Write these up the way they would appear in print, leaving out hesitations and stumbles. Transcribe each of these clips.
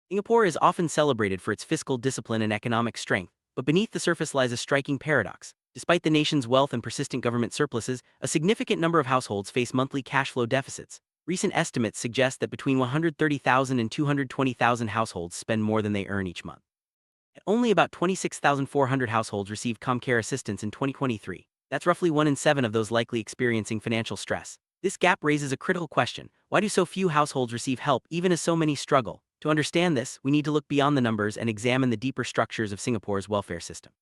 Singapore is often celebrated for its fiscal discipline and economic strength, but beneath the surface lies a striking paradox. Despite the nation's wealth and persistent government surpluses, a significant number of households face monthly cash flow deficits. Recent estimates suggest that between 130,000 and 220,000 households spend more than they earn each month. And only about 26,400 households received ComCare assistance in 2023. That's roughly 1 in 7 of those likely experiencing financial stress. This gap raises a critical question: why do so few households receive help even as so many struggle? To understand this, we need to look beyond the numbers and examine the deeper structures of Singapore's welfare system.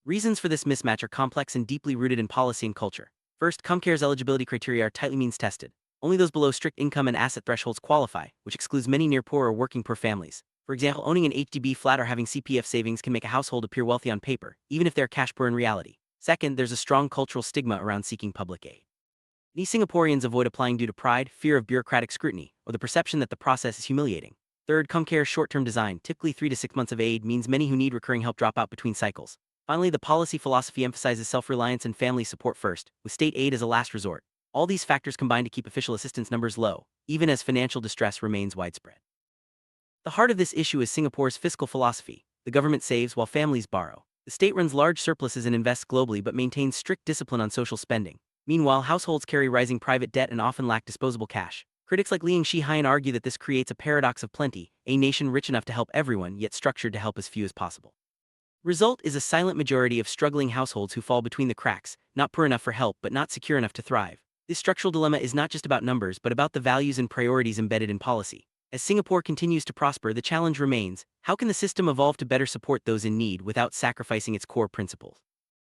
Reasons for this mismatch are complex and deeply rooted in policy and culture. First, ComCare's eligibility criteria are tightly means tested. Only those below strict income and asset thresholds qualify, which excludes many near poor or working poor families. For example, owning an HDB flat or having CPF savings can make a household appear wealthy on paper, even if they're cash poor in reality. Second, there's a strong cultural stigma around seeking public aid. Many Singaporeans avoid applying due to pride, fear of bureaucratic scrutiny, or the perception that the process is humiliating. Third, ComCare's short-term design, typically 3 to 6 months of aid, means many who need recurring help drop out between cycles. Finally, the policy philosophy emphasizes self-reliance and family support first, with state aid as a last resort. All these factors combine to keep official assistance numbers low, even as financial distress remains widespread. The heart of this issue is Singapore's fiscal philosophy. The government saves while families borrow. The state runs large surpluses and invests globally but maintains strict discipline on social spending. Meanwhile, households carry rising private debt and often lack disposable cash. Critics like Liang Shihayan argue that this creates a paradox of plenty, a nation rich enough to help everyone yet structured to help as few as possible. Result is a silent majority of struggling households who fall between the cracks, not poor enough for help but not secure enough to thrive. This structural dilemma is not just about numbers but about the values and priorities embedded in policy. As Singapore continues to prosper, the challenge remains: how can the system evolve to better support those in need without sacrificing its core principles?